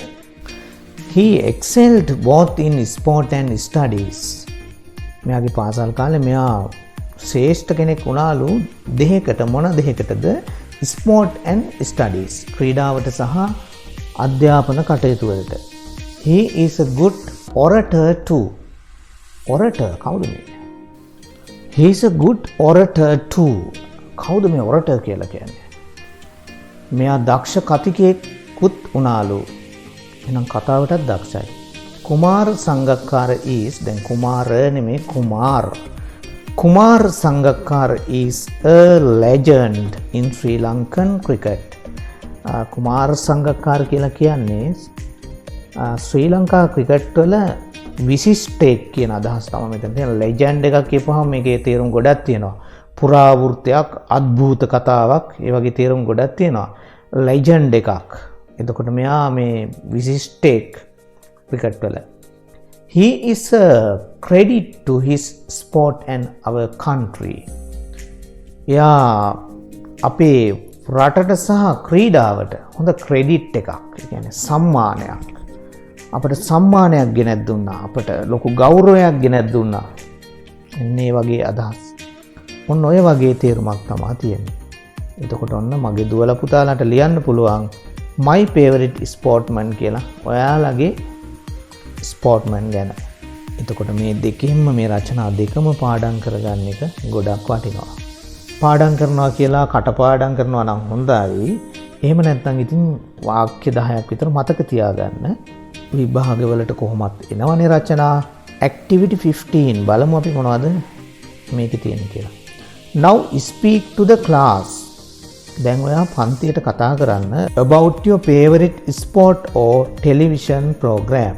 he excelled both in sport and studies. මෙයාගේ පාසල් කාලේ මෙයා ශ්‍රේෂ්ඨ කෙනෙක් වුණාලු දෙකකට. මොන දෙකකටද? sport and studies. ක්‍රීඩාවට සහ අධ්‍යාපන කටයුතු වලට. He is a good orator too. orator කවුද මේ? He is a good orator too. කවුද මේ orator කියලා කියන්නේ? මෙයා දක්ෂ කතිකයෙකුත් වුණාලු. එහෙනම් කතාවටත් දක්ෂයි. කුමාර් සංගක්කාර is දැන් කුමාර නෙමෙයි Kumar. Kumar Sangakkara is a legend in Sri Lankan cricket. Kumar සංගක්කාර කියලා කියන්නේ ශ්‍රී ලංකා ක්‍රිකට් වල විශිෂ්ටයෙක් කියන අදහස තමයි මෙතන තියෙන. ලෙජන්ඩ් එකක් කියපුවහම මේකේ තේරුම් ගොඩක් තියෙනවා. පුරාවෘත්තයක්, අద్භූත කතාවක්, ඒ වගේ තේරුම් ගොඩක් තියෙනවා. ලෙජන්ඩ් එකක්. එතකොට මෙයා මේ විශිෂ්ටයෙක් ක්‍රිකට් වල. He is a credit to his sport and our country. එයා අපේ රටට සහ ක්‍රීඩාවට හොඳ ක්‍රෙඩිට් එකක්. ඒ කියන්නේ සම්මානයක්. අපට සම්මානයක් ගෙනත් දුන්නා. අපට ලොකු ගෞරවයක් ගෙනත් දුන්නා. එන්නේ වගේ අදහස්. ඔන්න ඔය වගේ තේරුමක් තමයි තියෙන්නේ. එතකොට ඔන්න මගේ දුවලා පුතාලාට ලියන්න පුළුවන් my favorite sportsman කියලා ඔයාලගේ ස්පෝර්ට්මන් ගැන. එතකොට මේ දෙකෙන්ම මේ රචනා දෙකම පාඩම් කරගන්න එක ගොඩක් වටිනවා. පාඩම් කරනවා කියලා කටපාඩම් කරනවා නම් හොඳයි. එහෙම නැත්නම් ඉතින් වාක්‍ය 10ක් විතර මතක තියාගන්න. විභාගවලට කොහොමත් එනවනේ රචනා. activity 15 බලමු අපි මොනවද මේකේ තියෙන්නේ කියලා. Now speak to the class. දැන් ඔයා පන්තියට කතා කරන්න about your favorite sport or television program.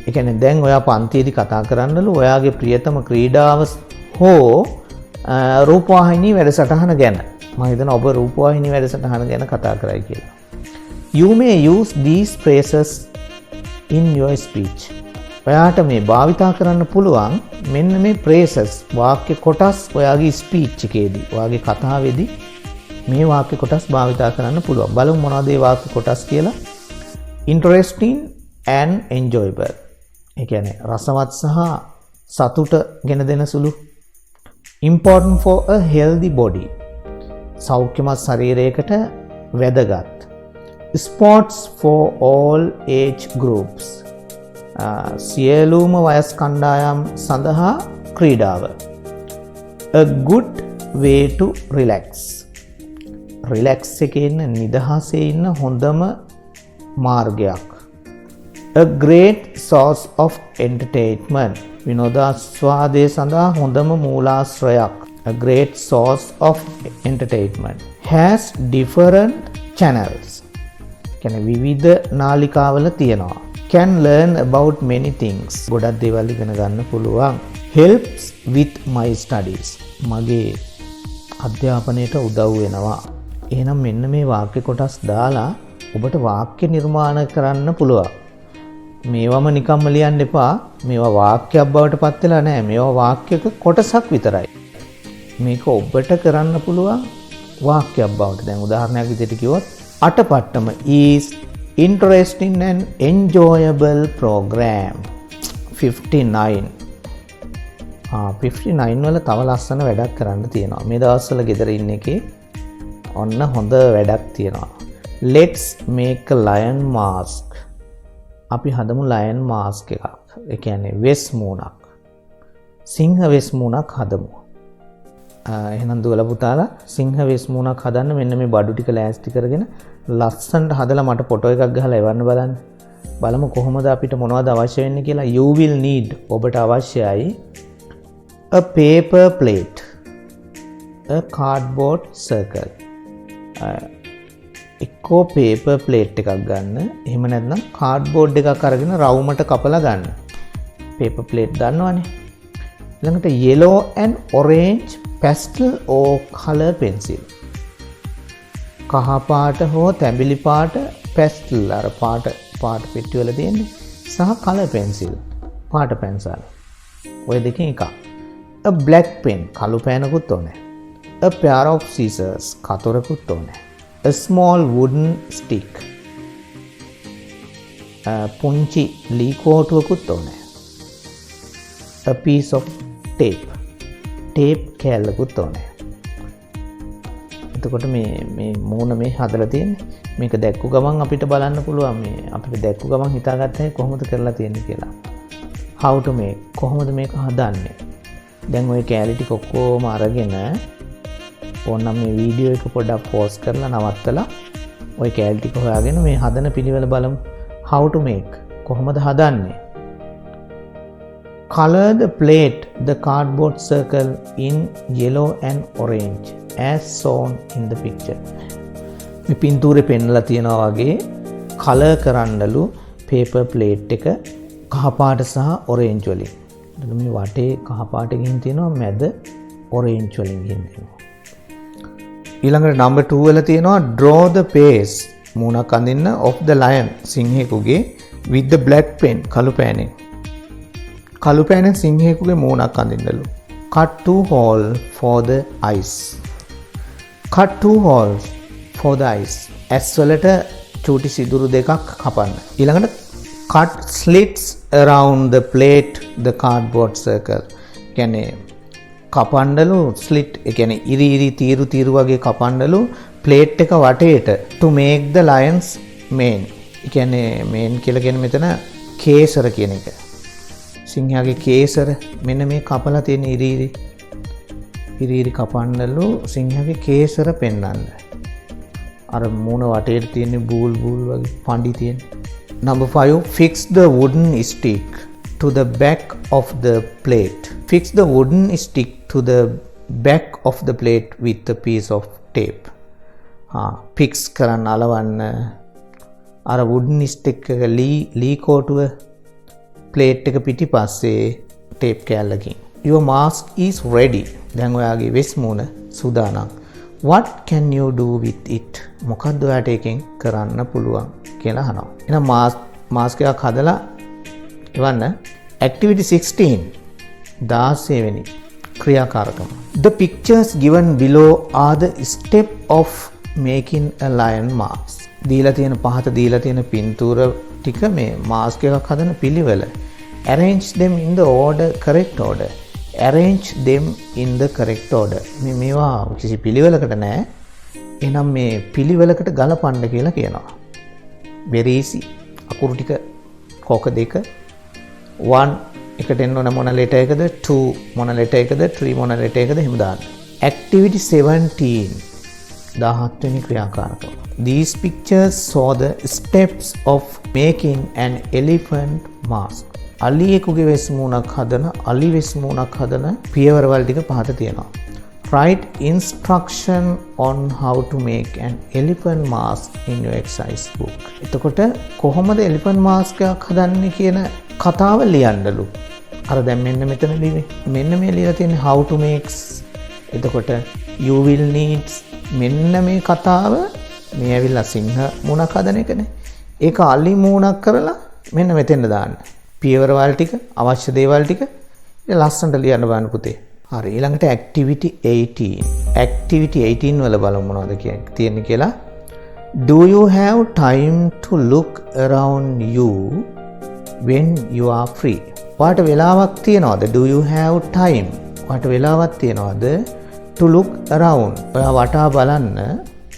ඒ කියන්නේ දැන් ඔයා පන්තියේදී කතා කරන්නලු ඔයාගේ ප්‍රියතම ක්‍රීඩාව හෝ රූපවාහිනී වැඩසටහන ගැන. මම හිතනවා ඔබ රූපවාහිනී වැඩසටහන ගැන කතා කරයි කියලා. You may use these phrases in your speech. ඔයාට මේ භාවිතා කරන්න පුළුවන් මෙන්න මේ phrases වාක්‍ය කොටස් ඔයාගේ ස්පීච් එකේදී ඔයාගේ කතාවේදී මේ වාක්‍ය කොටස් භාවිතා කරන්න පුළුවන්. බලමු මොනවද මේ වාක්‍ය කොටස් කියලා. Interesting and enjoyable. ඒ කියන්නේ රසවත් සහ සතුට ගෙන දෙන සුළු. Important for a healthy body. සෞඛ්‍යමත් ශරීරයකට වැදගත්. Sports for all age groups. සියලුම වයස් කණ්ඩායම් සඳහා ක්‍රීඩාව. A good way to relax. relax එකේ ඉන්න නිදහසේ ඉන්න හොඳම මාර්ගයක්. A great source of entertainment. විනෝදාස්වාදය සඳහා හොඳම මූලාශ්‍රයක්. A great source of entertainment. Has different channels. කියන්නේ විවිධ නාලිකාවල තියෙනවා. Can learn about many things. ගොඩක් දේවල් ඉගෙන ගන්න පුළුවන්. Helps with my studies. මගේ අධ්‍යාපනයට උදව් වෙනවා. එහෙනම් මෙන්න මේ වාක්‍ය කොටස් දාලා ඔබට වාක්‍ය නිර්මාණ කරන්න පුළුවන්. මේවම නිකම්ම ලියන්න එපා. මේවා වාක්‍යයක් බවට පත් වෙලා නැහැ. මේවා වාක්‍යයක කොටසක් විතරයි. මේක ඔබට කරන්න පුළුවන් වාක්‍යයක් බවට. දැන් උදාහරණයක් විදිහට කිව්වොත් අටපට්ටම is interesting and enjoyable program. 59. 59 වල තව ලස්සන වැඩක් කරන්න තියෙනවා. මේ දවස්වල ගෙදර ඉන්න එකේ ඔන්න හොඳ වැඩක් තියෙනවා. Let's make a lion mask. අපි හදමු lion mask එකක්. ඒ කියන්නේ වෙස් මූණක්. සිංහ වෙස් මූණක් හදමු. එහෙනම් දුවලා පුතාලා සිංහ වෙස් මූණක් හදන්න මෙන්න මේ බඩු ටික ලෑස්ති කරගෙන ලස්සනට හදලා මට ෆොටෝ එකක් ගහලා එවන්න බලන්න. බලමු කොහොමද අපිට මොනවද අවශ්‍ය වෙන්නේ කියලා. You will need. ඔබට අවශ්‍යයි a paper plate, a cardboard circle. එක්කෝ paper plate එකක් ගන්න. එහෙම නැත්නම් cardboard එකක් අරගෙන රවුමට කපලා ගන්න. paper plate දන්නවනේ. ළඟට yellow and orange pastel or color pencil. කහ පාට හෝ තැඹිලි පාට pastel අර පාට පෙට්ටි වල තියෙන්නේ සහ color pencil පාට පැන්සල්. ඔය දෙකෙන් එකක්. a black pen කළු පෑනකුත් ඕනේ. a pair of scissors කතොරකුත් ඕනේ. a small wooden stick පුංචි ලී කෝටුවකුත් ඕනේ. a piece of tape කෑල්ලකුත් ඕනේ. එතකොට මේ මූණ මේ හදලා තියෙන්නේ. මේක දැක්කු ගමන් අපිට බලන්න පුළුවන් මේ අපිට දැක්කු ගමන් හිතාගත්තා කොහොමද කරලා තියෙන්නේ කියලා. how to make කොහොමද මේක හදන්නේ. දැන් ওই කෑලි ටික ඔක්කොම අරගෙන ඕනනම් මේ වීඩියෝ එක පොඩ්ඩක් පෝස් කරලා නවත්තලා ওই කෑලි ටික හොයාගෙන මේ හදන පිළිවෙල බලමු. how to make කොහොමද හදන්නේ. Color the plate, the cardboard circle in yellow and orange as shown in the picture. මේ පින්තූරේ පෙන්නලා තියනවා වගේ කලර් කරන්නලු paper plate එක කහ පාට සහ orange වලින්. එතන මේ වටේ කහ පාට ගින් තියෙනවා මැද orange වලින් ගින් තියෙනවා. ඊළඟට number 2 වල තියෙනවා draw the face මූණක් අඳින්න of the lion සිංහෙකුගේ with the black pen කළු පෑනෙන්. කළු පෑනෙන් සිංහෙකුගේ මූණක් අඳින්නලු. cut 2 holes for the eyes. cut 2 holes for the eyes. ඇස් වලට චූටි සිදුරු දෙකක් කපන්න. ඊළඟට cut slits around the plate, the cardboard circle. කියන්නේ කපන්නලු slit ඒ කියන්නේ ඉරි තීරු වගේ කපන්නලු plate එක වටේට to make the lions mane. ඒ කියන්නේ mane කියලා කියන්නේ මෙතන කේසර කියන එක. සිංහයාගේ කේසර මෙන්න මේ කපලා තියෙන ඉරි කපන්නලු සිංහයාගේ කේසර පෙන්වන්න. අර මූණ වටේට තියෙන බූල් වගේ පණ්ඩි තියෙන. Number 5, fix the wooden stick to the back of the plate. Fix the wooden stick to the back of the plate with a piece of tape. fix කරන්න අලවන්න අර wooden stick එක ලී කෝටුව plate එක පිටිපස්සේ tape කෑල්ලකින්. Your mask is ready. දැන් ඔයාගේ වෙස් මූණ සූදානම්. What can you do with it? මොකක්ද ඔයාට එකෙන් කරන්න පුළුවන් කියලා අහනවා. එහෙනම් මාස්ක් එකක් හදලා එවන්න. Activity 16 16 වෙනි ක්‍රියාකාරකම. The pictures given below are the step of making a lion mask. දීලා තියෙන පින්තූර ටික මේ මාස්ක් එකක් හදන පිළිවෙල. Arrange them in the correct order. Arrange them in the correct order. මේවා කිසි පිළිවෙලකට නෑ. එහෙනම් මේ පිළිවෙලකට ගලපන්න කියලා කියනවා. very easy. අකුරු ටික කෝක දෙක 1 එකට එන්න ඕන මොන ලෙටර් එකද 2 මොන ලෙටර් එකද 3 මොන ලෙටර් එකද එහෙම දාන්න. Activity 17 17 වෙනි ක්‍රියාකාරකම. These pictures show the steps of making an elephant mask. අලියෙකුගේ වෙස් මූණක් හදන පියවරවල් ටික පහත තියෙනවා. Write instruction on how to make an elephant mask in your exercise book. එතකොට කොහොමද elephant mask එකක් හදන්නේ කියන කතාව ලියන්නලු. අර දැන් මෙන්න මෙතන ලියන්නේ. මෙන්න මේ ලියලා තියෙන්නේ how to make. එතකොට you will need මෙන්න මේ කතාව මේ ඇවිල්ලා සිංහ මූණක් හදන එකනේ. ඒක අලි මූණක් කරලා මෙන්න මෙතෙන්ද දාන්න. පියවරවල් ටික අවශ්‍ය දේවල් ටික ලස්සනට ලියන්න බලන්න පුතේ. හරි ඊළඟට activity 18. activity 18 වල බලමු මොනවද තියෙන්නේ කියලා. Do you have time to look around you when you are free? ඔයාට වෙලාවක් තියනවද? Do you have time? ඔයාට වෙලාවක් තියනවද to look around? ඔයා වටා බලන්න.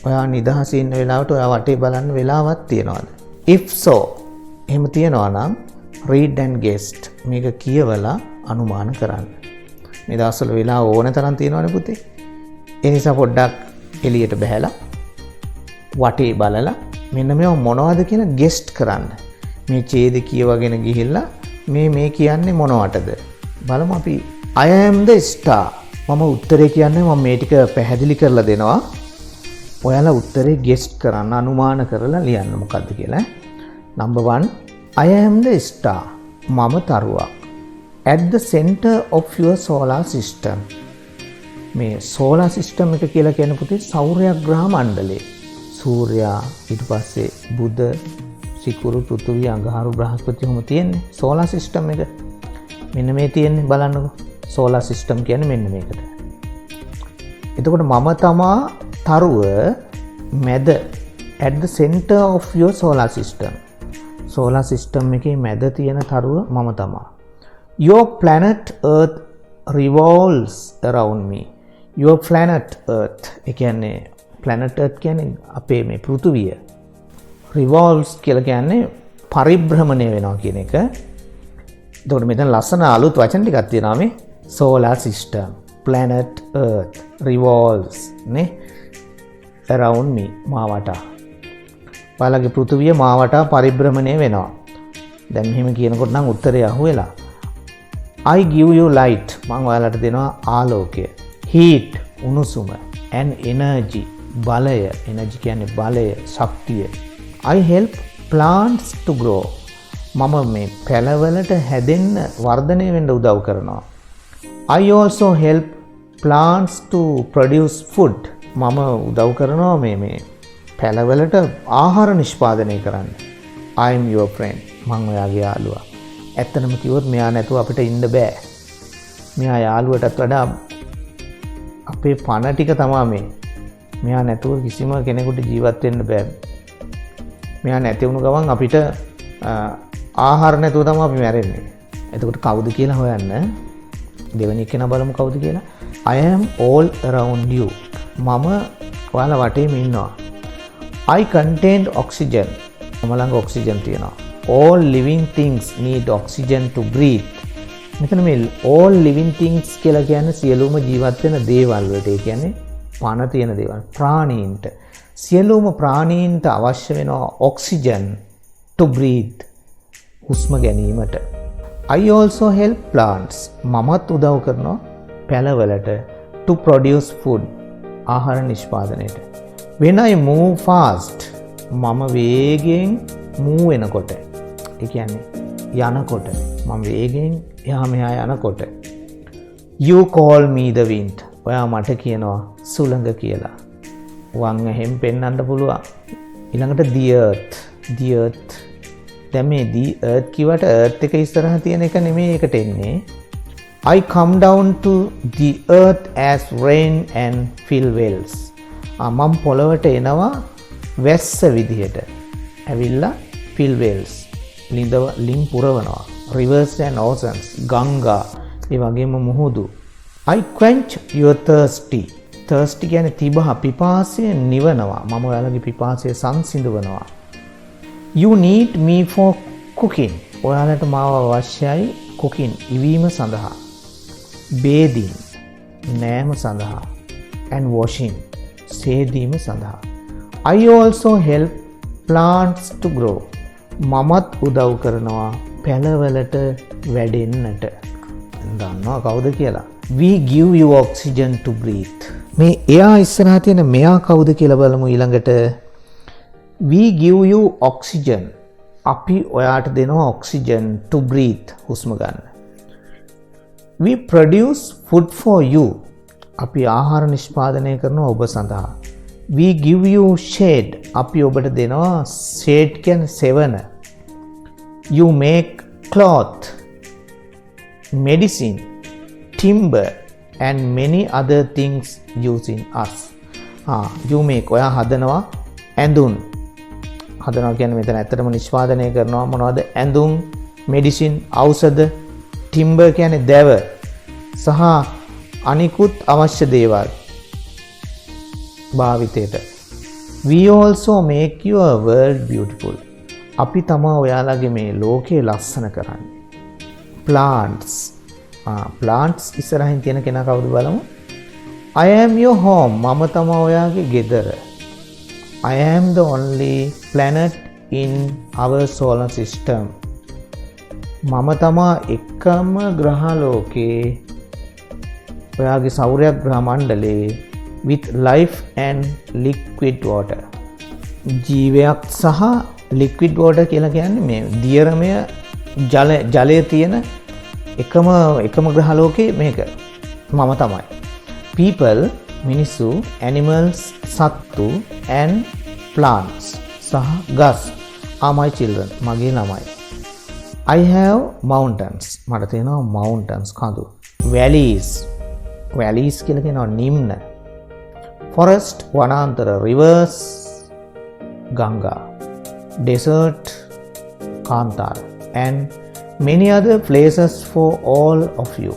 ඔයා නිදහසේ ඉන්න වෙලාවට ඔයා වටේ බලන්න වෙලාවක් තියනවද? If so එහෙම තියනවා නම් read and guess. මේක කියවලා අනුමාන කරන්න. මේ දවස්වල වෙලාව ඕන තරම් තියෙනවනේ පුතේ. ඒ නිසා පොඩ්ඩක් එළියට බහැලා වටේ බලලා මෙන්න මේව මොනවද කියන ගෙස්ට් කරන්න. මේ ඡේද කියවගෙන ගිහිල්ලා මේ කියන්නේ මොනවටද? බලමු අපි. I am the star. මම උත්තරේ කියන්නේ මම මේ ටික පැහැදිලි කරලා දෙනවා. ඔයාලා උත්තරේ ගෙස්ට් කරන්න අනුමාන කරලා ලියන්න මොකද්ද කියලා. Number 1, I am the star. මම තරුවක්. At the center of your solar system. මේ solar system එක කියලා කියන පුතේ සෞරග්‍රහ මණ්ඩලය. සූර්යා ඊට පස්සේ බුධ, සිකුරු, පෘථිවි, අඟහරු, බ්‍රහස්පති හැම තියෙන්නේ solar system එක. මෙන්න මේ තියෙන්නේ බලන්නකෝ. solar system කියන්නේ මෙන්න මේකට. එතකොට මම තමා තරුව මැද at the center of your solar system. solar system එකේ මැද තියෙන තරුව මම තමා. Your planet Earth revolves around me. Your planet Earth. ඒ කියන්නේ planet Earth කියන්නේ අපේ මේ පෘථුවිය. revolves කියලා කියන්නේ පරිභ්‍රමණය වෙනවා කියන එක. එතකොට මෙතන ලස්සන අලුත් වචන ටිකක් තියෙනවා මේ solar system, planet Earth revolves නේ around me මා වටා. ඔයාලගේ පෘථුවිය මා වටා පරිභ්‍රමණය වෙනවා. දැන් මෙහෙම කියනකොට නම් උත්තරය අහුවෙලා. I give you light. මම ඔයාලට දෙනවා ආලෝකය. Heat උණුසුම. And energy බලය. energy කියන්නේ බලය, ශක්තිය. I help plants to grow. මම මේ පැලවලට හැදෙන්න වර්ධනය වෙන්න උදව් කරනවා. I also help plants to produce food. මම උදව් කරනවා මේ පැලවලට ආහාර නිෂ්පාදනය කරන්න. I am your friend. මම ඔයාගේ යාළුවා. ඇත්තනම කිව්වොත් මෙයා නැතුව අපිට ඉන්න බෑ. මෙයා යාළුවටත් වඩා අපේ පණ ටික තමයි මේ. මෙයා නැතුව කිසිම කෙනෙකුට ජීවත් වෙන්න බෑ. මෙයා නැති වුණු ගමන් අපිට ආහාර නැතුව තමයි අපි මැරෙන්නේ. එතකොට කවුද කියලා හොයන්න. දෙවෙනි කෙනා බලමු කවුද කියලා. I am all around you. මම ඔයාලා වටේම ඉන්නවා. I contain oxygen. මම ළඟ ඔක්සිජන් තියෙනවා. All living things need oxygen to breathe. මෙතන මේ all living things කියලා කියන්නේ සියලුම ජීවත් වෙන දේවල් වලට. ඒ කියන්නේ පණ තියෙන දේවල්. ප්‍රාණීන්ට සියලුම ප්‍රාණීන්ට අවශ්‍ය වෙනවා ඔක්සිජන් to breathe හුස්ම ගැනීමට. I also help plants මමත් උදව් කරනවා පැලවලට to produce food ආහාර නිෂ්පාදනයට. When I move fast මම වේගෙන් move වෙනකොට ඒ කියන්නේ යනකොට මම වේගෙන් එහා මෙහා යනකොට you call me the wind ඔයා මට කියනවා සුළඟ කියලා. වං එහෙම් පෙන්වන්න පුළුවන්. ඊළඟට the earth දැන් මේ the earth කිව්වට earth එක ඉස්සරහ තියෙන එක නෙමෙයි එකට එන්නේ. I come down to the earth as rain and fill wells. මම පොළවට එනවා වැස්ස විදිහට. ඇවිල්ලා fill wells. ලිං පුරවනවා. Rivers and oceans. ගංගා. ඒ වගේම මුහුදු. I quench your thirsty. thirsty කියන්නේ තිබහ පිපාසය නිවනවා. මම ඔයාලගේ පිපාසය සංසිඳවනවා. You need me for cooking. ඔයාලට මාව අවශ්‍යයි cooking ඉවීම සඳහා. Bathing නෑම සඳහා. And washing සේදීම සඳහා. I also help plants to grow. මමත් උදව් කරනවා පැලවලට වැඩෙන්නට. දන්නවා කවුද කියලා? We give you oxygen to breathe. මේ එයා ඉස්සරහා තියෙන මෙයා කවුද කියලා බලමු ඊළඟට. We give you oxygen. අපි ඔයාට දෙනවා oxygen to breathe හුස්ම ගන්න. We produce food for you. අපි ආහාර නිෂ්පාදනය කරනවා ඔබ සඳහා. We give you shade. අපි ඔබට දෙනවා shade කියන්නේ සෙවන. You make cloth, medicine, timber and many other things using us. You make ඔයා හදනවා ඇඳුම්. හදනවා කියන්නේ මෙතන ඇත්තටම නිෂ්පාදනය කරනවා මොනවද? ඇඳුම්, මෙඩිසින්, ඖෂධ, ටිම්බර් කියන්නේ දැව සහ අනිකුත් අවශ්‍ය දේවල් භාවිතයට. We also make your world beautiful. අපි තමයි ඔයාලගේ මේ ලෝකේ ලස්සන කරන්නේ. Plants. Plants ඉස්සරහින් තියෙන කෙනා කවුද බලමු? I am your home. මම තමයි ඔයාගේ ගෙදර. I am the only planet in our solar system. මම තමා එකම ග්‍රහලෝකේ ඔයාගේ සෞරග්‍රහ මණ්ඩලයේ with life and liquid water. ජීවයක් සහ liquid water කියලා කියන්නේ මේ දියරමය ජලය තියෙන එකම ග්‍රහලෝකේ මේක. මම තමයි. People මිනිස්සු, animals සත්තු and plants සහ ගස් are my children මගේ ළමයි. I have mountains මට තියෙනවා mountains කඳු. Valleys කියලා කියනවා නිම්න. Forest වනාන්තර rivers ගංගා. Desert කාන්තාර and many other places for all of you.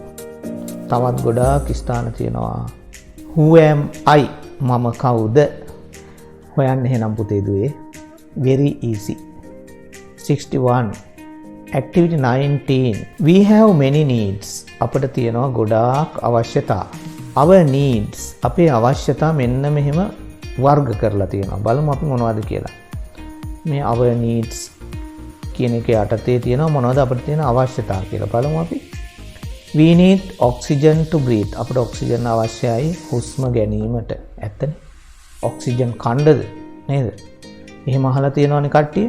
තවත් ගොඩාක් ස්ථාන තියෙනවා. Who am I? මම කවුද? හොයන්න එහෙනම් පුතේ දුවේ. Very easy. 61. Activity 19. We have many needs. අපට තියෙනවා ගොඩාක් අවශ්‍යතා. Our needs. අපේ අවශ්‍යතා මෙන්න මෙහෙම වර්ග කරලා තියෙනවා. බලමු අපි මොනවද කියලා. මේ our needs කියන එක යටතේ තියෙනවා මොනවද අපිට තියෙන අවශ්‍යතා කියලා. බලමු අපි. We need oxygen to breathe. අපට ඔක්සිජන් අවශ්‍යයි හුස්ම ගැනීමට. ඇත්තනේ. ඔක්සිජන් කණ්ඩද නේද? එහෙම අහලා තියෙනවනේ කට්ටිය.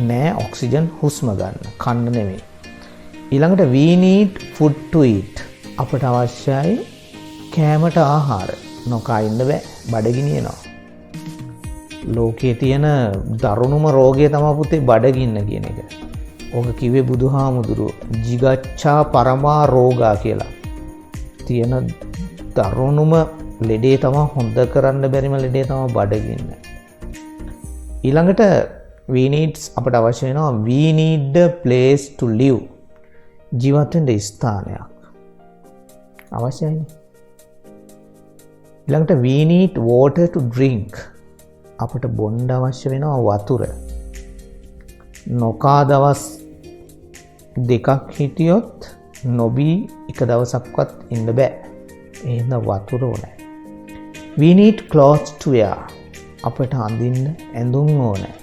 නෑ ඔක්සිජන් හුස්ම ගන්න. කන්න නෙමෙයි. ඊළඟට we need food to eat. අපට අවශ්‍යයි කෑමට ආහාර. නොකා ඉන්න බෑ. බඩගිනියනවා. ලෝකයේ තියෙන දරුණුම රෝගය තමයි පුතේ බඩගින්න කියන එක. ඕක කිව්වේ බුදුහාමුදුරුවෝ ජිගච්ඡා පරමා රෝගා කියලා. තියෙන දරුණුම ලෙඩේ තමයි හොඳ කරන්න බැරිම ලෙඩේ තමයි බඩගින්න. ඊළඟට we needs අපට අවශ්‍ය වෙනවා we need a place to live. ජීවත් වෙන්න ස්ථානයක් අවශ්‍යයිනේ. ඊළඟට we need water to drink. අපට බොන්න අවශ්‍ය වෙනවා වතුර. නොකා දවස් දෙකක් හිටියොත් නොබී එක දවසක්වත් ඉන්න බෑ. එහෙනම් වතුර ඕනේ. We need clothes to wear. අපට අඳින්න ඇඳුම් ඕනේ.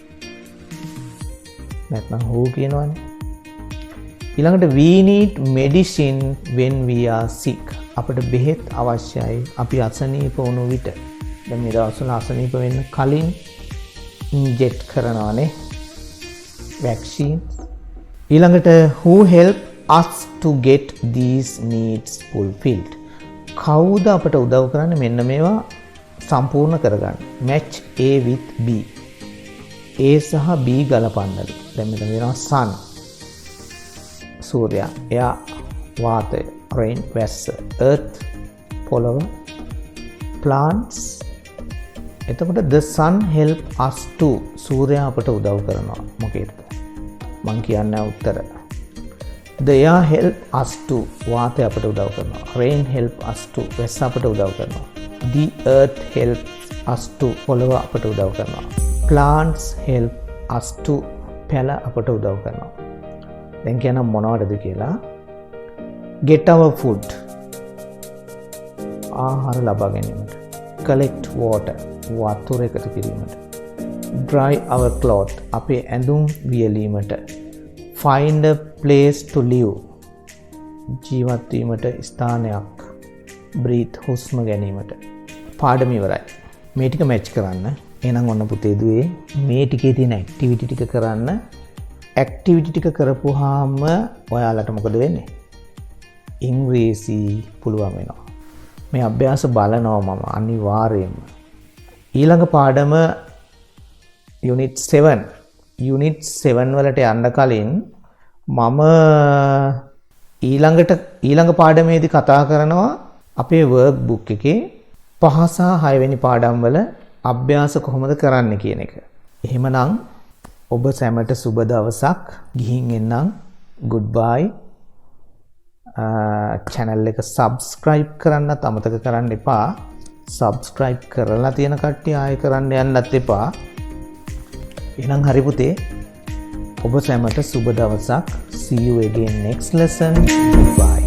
නැත්නම් who කියනවනේ. ඊළඟට we need medicine when we are sick. අපට බෙහෙත් අවශ්‍යයි අපි අසනීප වුණු විට. දැන් මේ දවස්වල අසනීප වෙන්න කලින් ඉන්ජෙක්ට් කරනවානේ vaccines. ඊළඟට who help us to get these needs fulfilled. කවුද අපට උදව් කරන්නේ මෙන්න මේවා සම්පූර්ණ කරගන්න. match A with B. A සහ B ගලපන්නලු. දැන් මෙතන වෙනවා sun, සූර්යා, එයා වාතය, rain, වැස්ස, earth, පොළව, plants. එතකොට the sun help us to, සූර්යා අපට උදව් කරනවා. මොකේද? මං කියන්නේ උත්තර. The air help us to, වාතය අපට උදව් කරනවා. Rain help us to, වැස්ස අපට උදව් කරනවා. The earth help us to, පොළව අපට උදව් කරනවා. Plants help us to, පැල අපට උදව් කරනවා. දැන් කියනවා මොනවටද කියලා. Get our food, ආහාර ලබා ගැනීමට. Collect water, වතුර එකතු කිරීමට. Dry our cloth, අපේ ඇඳුම් වියලීමට. Find a place to live, ජීවත් වීමට ස්ථානයක්. Breathe, හුස්ම ගැනීමට. පාඩම ඉවරයි. මේ ටික මැච් කරන්න. එහෙනම් ඔන්න පුතේ දුවේ මේ ටිකේ තියෙන ඇක්ටිවිටි ටික කරන්න. ඇක්ටිවිටි ටික කරපුවාම ඔයාලට මොකද වෙන්නේ? ඉංග්‍රීසි පුළුවන් වෙනවා. මේ අභ්‍යාස බලනවා මම අනිවාර්යයෙන්ම. ඊළඟ පාඩම යුනිට් 7. යුනිට් 7 වලට යන්න කලින් මම ඊළඟ පාඩමේදී කතා කරනවා අපේ වර්ක් බුක් එකේ 5 සහ 6 වෙනි පාඩම් වල අභ්‍යාස කොහොමද කරන්න කියන එක. එහෙමනම් ඔබ සැමට සුබ දවසක්. ගිහින් එන්නම්. goodbye. channel එක subscribe කරන්නත් අමතක කරන්න එපා. subscribe කරලා තියෙන කට්ටිය ආයෙ කරන්න යන්නත් එපා. එහෙනම් හරි පුතේ. ඔබ සැමට සුබ දවසක්. See you again next lesson. Goodbye.